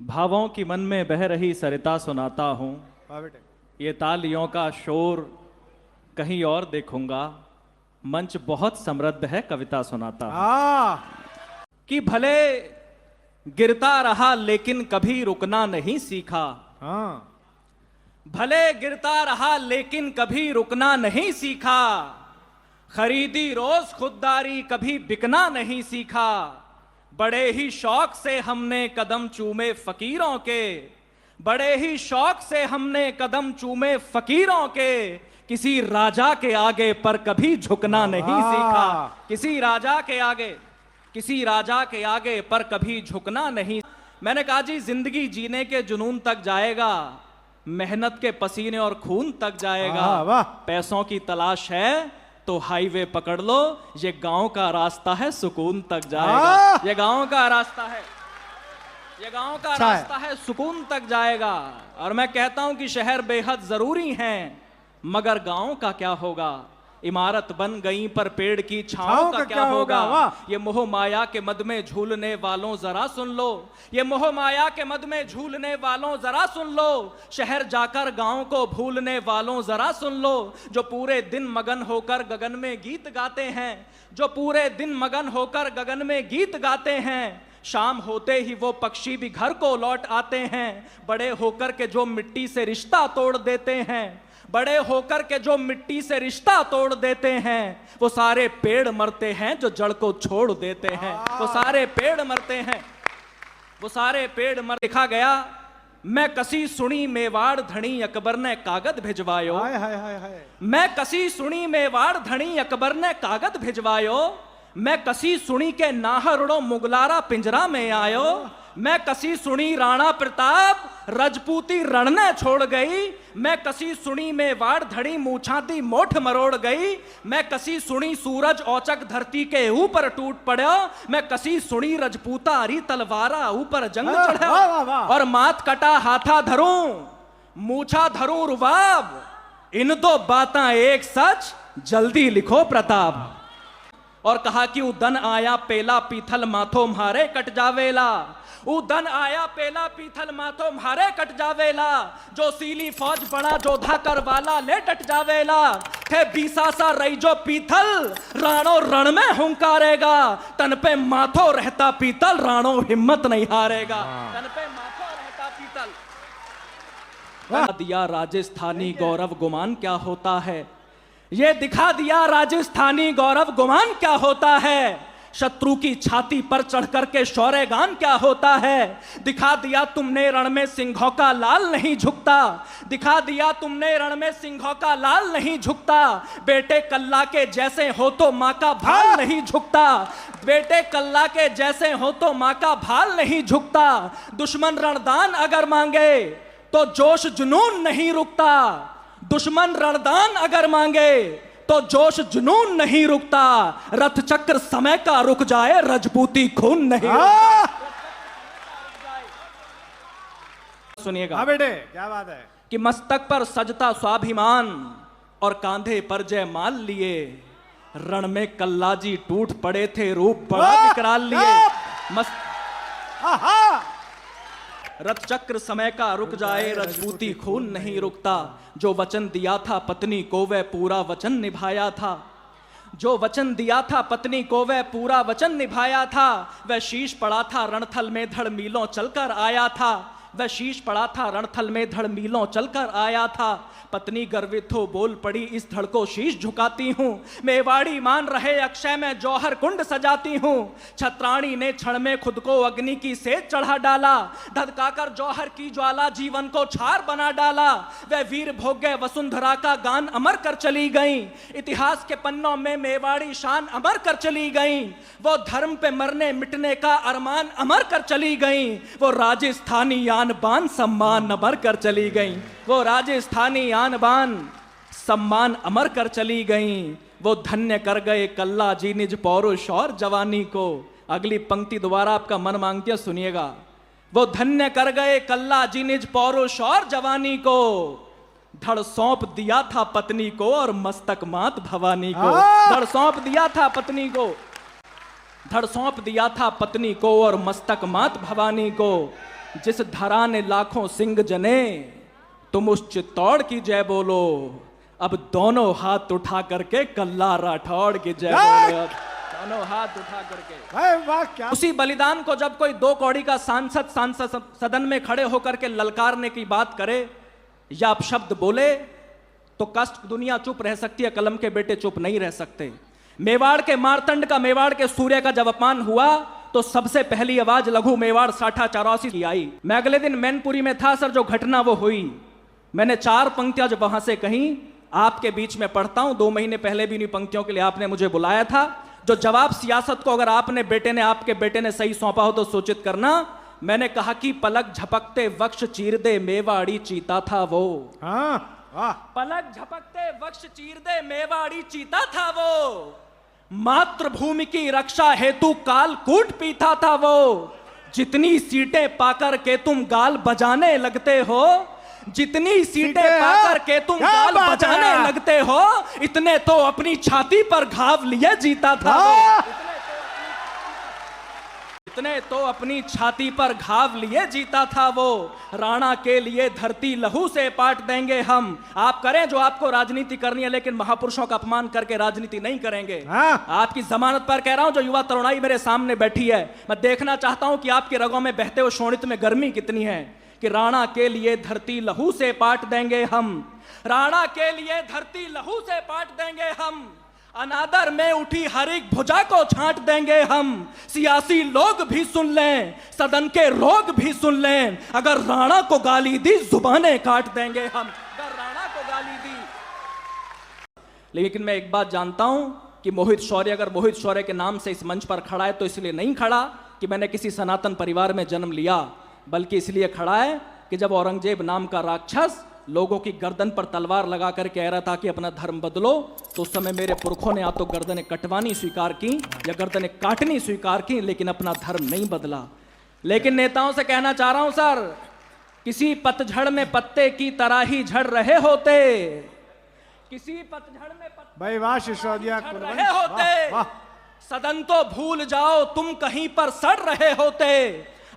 भावों की मन में बह रही सरिता सुनाता हूँ। ये तालियों का शोर कहीं और देखूंगा। मंच बहुत समृद्ध है, कविता सुनाता हूँ। कि भले गिरता रहा लेकिन कभी रुकना नहीं सीखा। भले गिरता रहा लेकिन कभी रुकना नहीं सीखा। खरीदी रोज खुददारी कभी बिकना नहीं सीखा। बड़े ही शौक से हमने कदम चूमे फकीरों के। बड़े ही शौक से हमने कदम चूमे फकीरों के। किसी राजा के आगे पर कभी झुकना नहीं सीखा। किसी राजा के आगे पर कभी झुकना नहीं। मैंने कहा जी, जिंदगी जीने के जुनून तक जाएगा, मेहनत के पसीने और खून तक जाएगा। पैसों की तलाश है तो हाईवे पकड़ लो, ये गांव का रास्ता है, सुकून तक जाएगा। ये गांव का रास्ता है, ये गांव का रास्ता है, सुकून तक जाएगा। और मैं कहता हूं कि शहर बेहद जरूरी हैं, मगर गांव का क्या होगा। इमारत बन गई पर पेड़ की छांव का क्या होगा। ये मोह माया के मद में झूलने वालों जरा सुन लो। ये मोह माया के मद में झूलने वालों जरा सुन लो। शहर जाकर गांव को भूलने वालों जरा सुन लो। जो पूरे दिन मगन होकर गगन में गीत गाते हैं, जो पूरे दिन मगन होकर गगन में गीत गाते हैं, शाम होते ही वो पक्षी भी घर को लौट आते हैं। बड़े होकर के जो मिट्टी से रिश्ता तोड़ देते हैं, बड़े होकर के जो मिट्टी से रिश्ता तोड़ देते हैं, वो सारे पेड़ मरते हैं जो जड़ को छोड़ देते हैं। वो सारे पेड़ मरते हैं, वो सारे पेड़ मर। लिखा गया, मैं कसी सुनी मेवाड़ धनी अकबर ने कागज भिजवायो। मैं कसी सुनी मेवाड़ धनी अकबर ने कागज भिजवायो। मैं कसी सुनी के नाहरड़ो मुगलारा पिंजरा में आयो। मैं कसी सुनी राणा प्रताप रजपूती रण ने छोड़ गई। मैं कसी सुनी मेवाड़ धड़ी मूछाती मोठ मरोड़ गई। मैं कसी सुनी सूरज औचक धरती के ऊपर टूट पड़ो। मैं कसी सुनी रजपूता हरी तलवारा ऊपर जंग चढ़ो। और मात कटा हाथा धरूं मूछा धरूं रुबाब। इन दो बातां एक सच, जल्दी लिखो प्रताप। और कहा कि उदन आया पेला पीथल माथो म्हारे कट जावेला। उदन आया पेला पीथल माथो म्हारे कट जावेला। जो सीली फौज बड़ा जोधा कर वाला ले डट जावेला। थे बीसा सा रही जो पीथल राणो रण में हुंकारेगा। तन पे माथो रहता पीतल राणो हिम्मत नहीं हारेगा। तन पे माथो रहता पीतल। दिया राजस्थानी गौरव गुमान क्या होता है। ये दिखा दिया राजस्थानी गौरव गुमान क्या होता है। शत्रु की छाती पर चढ़ करके शौर्य गान क्या होता है। दिखा दिया तुमने रण में सिंहों का लाल नहीं झुकता। दिखा दिया तुमने रण में सिंहों का लाल नहीं झुकता। बेटे कल्ला के जैसे हो तो माँ का भाल नहीं झुकता। बेटे कल्ला के जैसे हो तो माँ का भाल नहीं झुकता। दुश्मन रणदान अगर मांगे तो जोश जुनून नहीं रुकता। दुश्मन रणदान अगर मांगे तो जोश जुनून नहीं रुकता। रथ चक्र समय का रुक जाए, रजपूती खून नहीं रुकता। सुनिएगा। हाँ बेटे, क्या बात है। कि मस्तक पर सजता स्वाभिमान और कांधे पर जय माल लिए। रण में कल्लाजी टूट पड़े थे, रूप बड़ा विकराल लिए। रथ चक्र समय का रुक जाए, रजपूती खून नहीं रुकता। जो वचन दिया था पत्नी को वह पूरा वचन निभाया था। जो वचन दिया था पत्नी को वह पूरा वचन निभाया था। वह शीश पड़ा था रणथल में धड़ मीलों चलकर आया था। वह शीश पड़ा था रणथल में धड़ मीलों चलकर आया था। पत्नी गर्वित हो बोल पड़ी, इस धड़ को शीश झुकाती हूँ। मेवाड़ी मान रहे अक्षय में जौहर कुंड सजाती हूँ। छत्राणी ने क्षण में खुद को अग्नि की सेज चढ़ा डाला। धधकाकर जौहर की ज्वाला जीवन को छार बना डाला। वह वीर भोग्य वसुंधरा का गान अमर कर चली गई। इतिहास के पन्नों में मेवाड़ी शान अमर कर चली गई। वो धर्म पे मरने मिटने का अरमान अमर कर चली गई। वो राजस्थानी आन बान सम्मान अमर कर चली गई। वो राजस्थानी आन बान सम्मान अमर कर चली गई। वो धन्य कर गए कल्ला जी निज पौरुष और जवानी को। अगली पंक्ति दोबारा आपका मन मांगती है, सुनिएगा। वो धन्य कर गए कल्ला जी निज पौरुष और जवानी को। धड़ सौंप दिया था पत्नी को और मस्तक मात भवानी को। धड़ सौंप दिया था पत्नी को, धड़ सौंप दिया था पत्नी को और मस्तक मात भवानी को। जिस धरा ने लाखों सिंह जने, तुम उस चित्तौड़ की जय बोलो। अब दोनों हाथ उठा करके कल्ला राठौड़ की जय बोलो। दोनों हाथ उठा करके। क्या? उसी बलिदान को जब कोई 2 कौड़ी का सांसद सदन में खड़े होकर के ललकारने की बात करे या अपशब्द बोले तो कष्ट दुनिया चुप रह सकती है, कलम के बेटे चुप नहीं रह सकते। मेवाड़ के मारतंड का, मेवाड़ के सूर्य का जब अपमान हुआ तो सबसे पहली आवाज लघु मेवाड़ साठा 84 की आई। मैं अगले दिन मैनपुरी में था सर, जो घटना वो हुई, मैंने 4 पंक्तियां जब वहां से कहीं आपके बीच में पढ़ता हूं। 2 महीने पहले भी उन्हीं पंक्तियों के लिए आपने मुझे बुलाया था। जो जवाब सियासत को अगर आपके बेटे ने सही सौंपा हो तो सूचित करना। मैंने कहा कि पलक झपकते वक्ष चीर दे मेवाड़ी चीता था वो। पलक झपकते वक्ष चीर दे मेवाड़ी चीता था वो। मातृभूमि की रक्षा हेतु काल कूट पीता था वो। जितनी सीटें पाकर के तुम गाल बजाने लगते हो, जितनी सीटें पाकर के तुम गाल बजाने लगते हो, इतने तो अपनी छाती पर घाव लिए जीता था वो। इतने तो अपनी छाती पर घाव लिए जीता था वो। राणा के लिए धरती लहू से पाट देंगे हम। आप करें जो आपको राजनीति करनी है, लेकिन महापुरुषों का अपमान करके राजनीति नहीं करेंगे। आपकी जमानत पर कह रहा हूं, जो युवा तरुणाई मेरे सामने बैठी है, मैं देखना चाहता हूं कि आपके रगों में बहते हुए शोणित में गर्मी कितनी है। कि राणा के लिए धरती लहू से पाट देंगे हम। राणा के लिए धरती लहू से पाट देंगे हम। अनादर में उठी हर एक भुजा को छांट देंगे हम। सियासी लोग भी सुन लें, सदन के लोग भी सुन लें, अगर राणा को गाली दी जुबानें काट देंगे हम। अगर राणा को गाली दी। लेकिन मैं एक बात जानता हूं कि मोहित शौर्य अगर मोहित शौर्य के नाम से इस मंच पर खड़ा है तो इसलिए नहीं खड़ा कि मैंने किसी सनातन परिवार में जन्म लिया, बल्कि इसलिए खड़ा है कि जब औरंगजेब नाम का राक्षस लोगों की गर्दन पर तलवार लगा कर कह रहा था कि अपना धर्म बदलो, तो उस समय मेरे पुरखों ने या तो गर्दनें कटवानी स्वीकार की या गर्दनें काटनी स्वीकार की, लेकिन अपना धर्म नहीं बदला। लेकिन नेताओं से कहना चाह रहा हूं सर, किसी पतझड़ में पत्ते की तरह ही झड़ रहे होते। किसी पतझड़ में भाई वाह सिसोदिया झड़ रहे होते। सदन तो भूल जाओ, तुम कहीं पर सड़ रहे होते।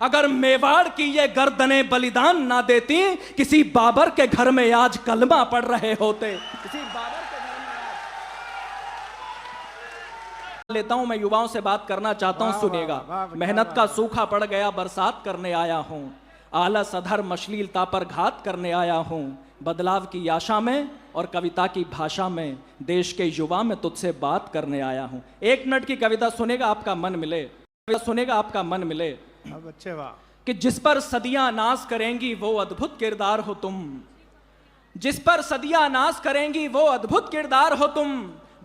अगर मेवाड़ की ये गर्दनें बलिदान ना देती, किसी बाबर के घर में आज कलमा पढ़ रहे होते। किसी बाबर के घर में आज लेता हूं। मैं युवाओं से बात करना चाहता हूं, सुनिएगा। मेहनत का सूखा पड़ गया, बरसात करने आया हूं। आलस अधर्म अश्लीलता पर घात करने आया हूं। बदलाव की आशा में और कविता की भाषा में देश के युवा में तुझसे बात करने आया हूं। 1 मिनट की कविता सुनेगा आपका मन मिले, सुनेगा आपका मन मिले। अच्छे वाह। कि जिस पर सदियां नाज करेंगी वो अद्भुत किरदार हो तुम। जिस पर सदियां नाज करेंगी वो अद्भुत किरदार हो तुम।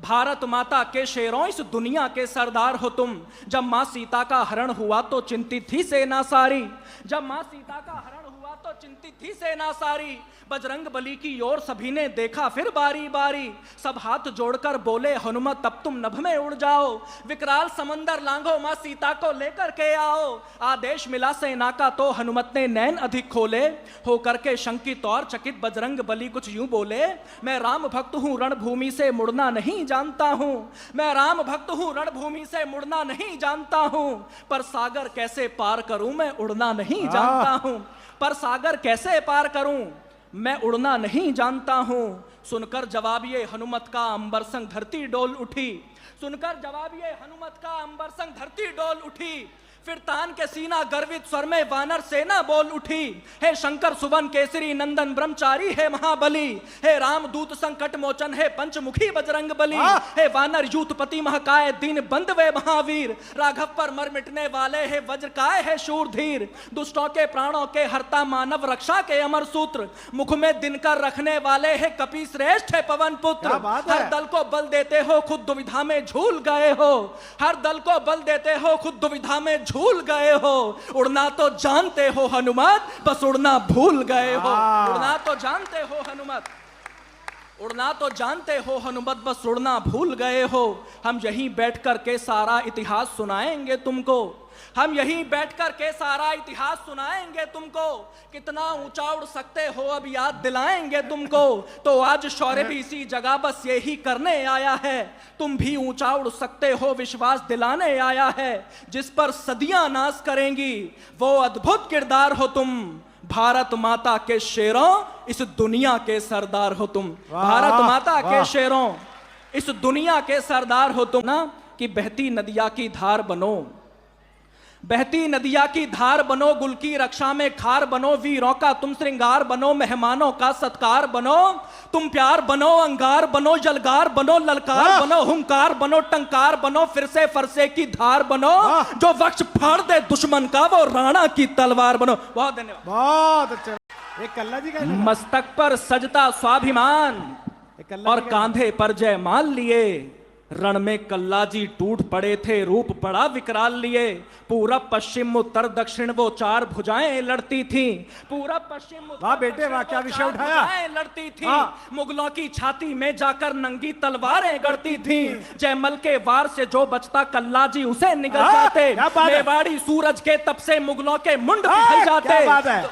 भारत माता के शेरों इस दुनिया के सरदार हो तुम। जब मां सीता का हरण हुआ तो चिंतित थी सेना सारी। जब मां सीता का हरण हुआ तो चिंतित थी सेना सारी। बजरंग बली की ओर सभी ने देखा फिर बारी बारी। सब हाथ जोड़कर बोले हनुमत अब तुम नभ में उड़ जाओ। विकराल समंदर लांघो मां सीता को लेकर के आओ। आदेश मिला सेना का तो हनुमत ने नैन अधिक खोले। होकर के शंकित और चकित बजरंग बली कुछ यूं बोले, मैं राम भक्त हूं रणभूमि से मुड़ना नहीं जानता हूं। मैं राम भक्त हूं रणभूमि से मुड़ना नहीं जानता हूं। पर सागर कैसे पार करूं मैं उड़ना नहीं जानता हूं। पर सागर कैसे पार करूं मैं उड़ना नहीं जानता हूं। सुनकर जवाब ये हनुमत का अंबर संग धरती डोल उठी। सुनकर जवाब ये हनुमत का अंबर संग धरती डोल उठी। फिर तान के सीना गर्वित स्वर में वानर सेना बोल उठी। हे शंकर सुवन केसरी नंदन ब्रह्मचारी है महाबली। हे राम दूत संकट मोचन है पंचमुखी बजरंग बली। हे वानर यूथपति महकाय दीन बंद वे महावीर। राघव पर मर मिटने वाले है वज्रकाय है शूरधीर। दुष्टों के प्राणों के हरता मानव रक्षा के अमर सूत्र। मुख में दिनकर रखने वाले है कपि श्रेष्ठ है पवन पुत्र। हर दल को बल देते हो खुद दुविधा में झूल गए हो। हर दल को बल देते हो खुद दुविधा में भूल गए हो। उड़ना तो जानते हो हनुमत, बस उड़ना भूल गए हो। उड़ना तो जानते हो हनुमत, उड़ना तो जानते हो हनुमत, बस उड़ना भूल गए हो। हम यहीं बैठ कर के सारा इतिहास सुनाएंगे तुमको, हम यहीं बैठ कर के सारा इतिहास सुनाएंगे तुमको। कितना ऊंचा उड़ सकते हो अब याद दिलाएंगे तुमको। तो आज शौर्य भी इसी जगह बस यही करने आया है। तुम भी ऊंचा उड़ सकते हो विश्वास दिलाने आया है। जिस पर सदियां नाज करेंगी वो अद्भुत किरदार हो तुम। भारत माता के शेरों इस दुनिया के सरदार हो तुम। भारत माता के शेरों इस दुनिया के सरदार हो तुम ना। कि बहती नदिया की धार बनो, बहती नदिया की धार बनो, गुल की रक्षा में खार बनो। वीरों का तुम श्रृंगार बनो, मेहमानों का सत्कार बनो। तुम प्यार बनो, अंगार बनो, जलगार बनो, ललकार बनो, हुंकार बनो, टंकार बनो। फिर से फरसे की धार बनो, जो वक्ष फाड़ दे दुश्मन का वो राणा की तलवार बनो। बहुत धन्यवाद। बहुत अच्छा। एक कल्ला जी का मस्तक पर सजता स्वाभिमान और कांधे पर जयमाल लिए। रण में कल्ला जी टूट पड़े थे, रूप बड़ा विकराल लिए। पूरब पश्चिम उत्तर दक्षिण वो चार भुजाएं लड़ती थी। पूरब पश्चिम वाह बेटे वाह, क्या विषय उठाया। लड़ती थी। मुगलों की छाती में जाकर नंगी तलवारें गड़ती थी। जयमल के वार से जो बचता कल्ला जी उसे निगल जाते। मेवाड़ी सूरज के तप से मुगलों के मुंड पिघल जाते।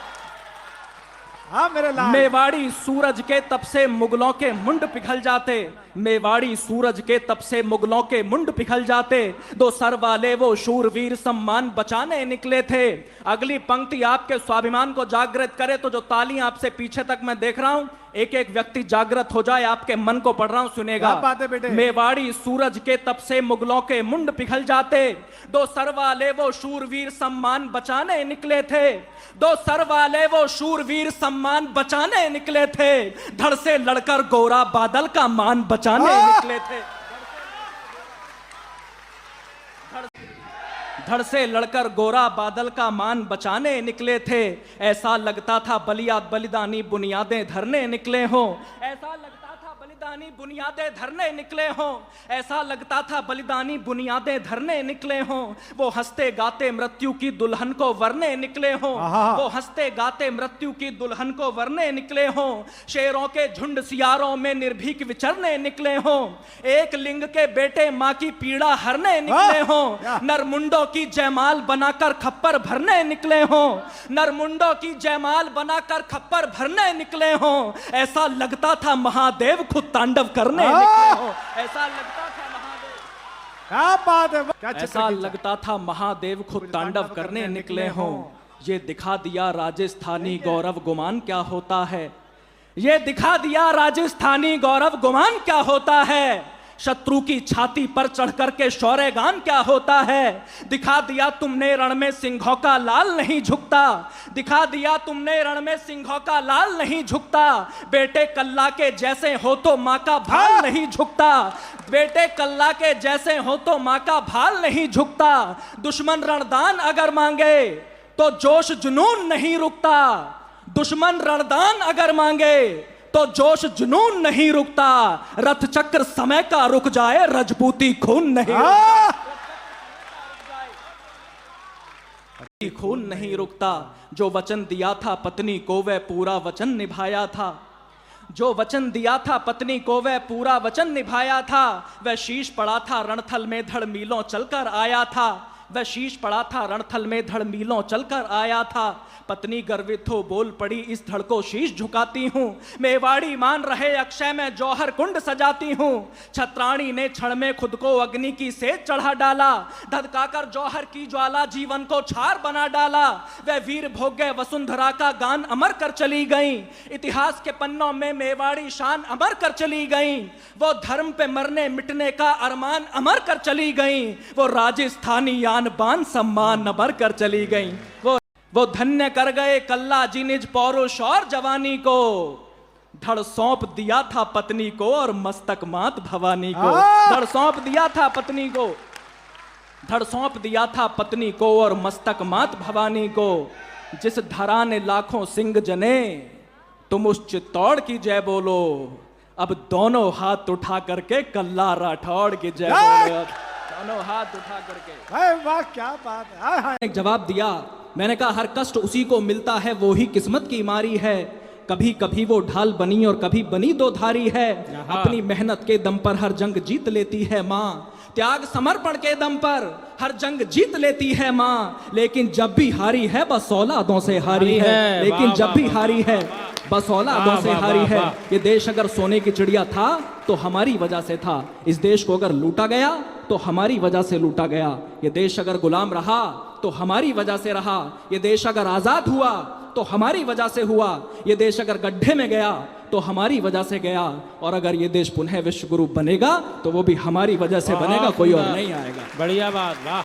हाँ मेरे लाल। मेवाड़ी सूरज के तप से मुगलों के मुंड पिघल जाते। मेवाड़ी सूरज के तप से मुगलों के मुंड पिघल जाते। दो सर वाले वो शूरवीर सम्मान बचाने निकले थे। अगली पंक्ति आपके स्वाभिमान को जागृत करे तो जो तालियां आपसे पीछे तक मैं देख रहा हूं, एक एक व्यक्ति जागृत हो जाए, आपके मन को पढ़ रहा हूं, सुनेगा। बात है बेटे। मेवाड़ी सूरज के तप से मुगलों के मुंड पिघल जाते। दो सर वाले वो शूरवीर सम्मान बचाने निकले थे। दो सर वाले वो शूरवीर सम्मान बचाने निकले थे। धड़ से लड़कर गोरा बादल का मान बचाने निकले थे। धड़ से लड़कर गोरा बादल का मान बचाने निकले थे। ऐसा लगता था बलिदानी बुनियादें धरने निकले हों। ऐसा लगता था बलिदानी बुनियादें धरने निकले हों। ऐसा लगता था बलिदानी बुनियादें धरने निकले हों। वो हंसते गाते मृत्यु की दुल्हन को वरने निकले हों। वो हंसते गाते मृत्यु की दुल्हन को वरने निकले हों। शेरों के झुंड सियारों में निर्भीक विचरने निकले हों। एक लिंग के बेटे माँ की पीड़ा हरने निकले हों। नरमुंडों की जयमाल बनाकर खप्पर भरने निकले हों। नरमुंडों की जयमाल बनाकर खप्पर भरने निकले हों। ऐसा लगता था महादेव खुद तांडव करने निकले हों। ऐसा लगता था महादेव, क्या बात है, क्या ऐसा लगता था महादेव खुद तांडव करने निकले हों। ये दिखा दिया राजस्थानी गौरव गुमान क्या होता है। ये दिखा दिया राजस्थानी गौरव गुमान क्या होता है। शत्रु की छाती पर चढ़कर के शौर्य गान क्या होता है। दिखा दिया तुमने रण में सिंहों का लाल नहीं झुकता। दिखा दिया तुमने रण में सिंहों का लाल नहीं झुकता। बेटे कल्ला के जैसे हो तो माँ का भाल नहीं झुकता। बेटे कल्ला के जैसे हो तो माँ का भाल नहीं झुकता। दुश्मन रणदान अगर मांगे तो जोश जुनून नहीं रुकता। दुश्मन रणदान अगर मांगे तो जोश जुनून नहीं रुकता। रथ चक्र समय का रुक जाए, रजपूती खून नहीं रुकता। खून नहीं रुकता। जो वचन दिया था पत्नी को वह पूरा वचन निभाया था। जो वचन दिया था पत्नी को वह पूरा वचन निभाया था। वह शीश पड़ा था रणथल में धड़ मीलों चलकर आया था। वह शीश पड़ा था रणथल में धड़ मीलों चलकर आया था। पत्नी गर्वित हो बोल पड़ी, इस धड़ को शीश झुकाती हूँ। मेवाड़ी मान रहे अक्षय में जौहर कुंड सजाती हूँ। छत्राणी ने क्षण में खुद को अग्नि की सेज चढ़ा डाला। धधकाकर जौहर की ज्वाला जीवन को छार बना डाला। वह वीर भोग्य वसुंधरा का गान अमर कर चली गई। इतिहास के पन्नों में मेवाड़ी शान अमर कर चली गई। वो धर्म पे मरने मिटने का अरमान अमर कर चली गई। वो राजस्थानी यान बान सम्मान अमर कर चली गई। वो धन्य कर गए कल्ला जी निज पौरुष और जवानी को। धड़ सौंप दिया था पत्नी को और मस्तक मात भवानी को। धड़ सौंप दिया था पत्नी को, धड़ सौंप दिया था पत्नी को और मस्तक मात भवानी को। जिस धरा ने लाखों सिंह जने तुम उस चित्तौड़ की जय बोलो। अब दोनों हाथ उठा करके कल्ला राठौड़ की जय बोलो। दोनों हाथ उठा करके। वाह क्या बात है। एक जवाब दिया, मैंने कहा हर कष्ट उसी को मिलता है, वो ही किस्मत की मारी है। कभी कभी वो ढाल बनी और कभी बनी दो धारी है। यहाँ। अपनी मेहनत के दम पर हर जंग जीत लेती है माँ, त्याग समर्पण के दम पर हर जंग जीत लेती है माँ। लेकिन जब भी हारी है बस औलादों से हारी है, लेकिन वाह, जब वाह, भी वाह, हारी है बस औलादों वाह, से वाह, हारी वाह, है। वाह। ये देश अगर सोने की चिड़िया था तो हमारी वजह से था, इस देश को अगर लूटा गया तो हमारी वजह से लूटा गया। ये देश अगर गुलाम रहा तो हमारी वजह से रहा, ये देश अगर आजाद हुआ तो हमारी वजह से हुआ, ये देश अगर गड्ढे में गया तो हमारी वजह से गया, और अगर ये देश पुनः विश्व गुरु बनेगा तो वो भी हमारी वजह से बनेगा, कोई और नहीं आएगा। बढ़िया बात, वाह।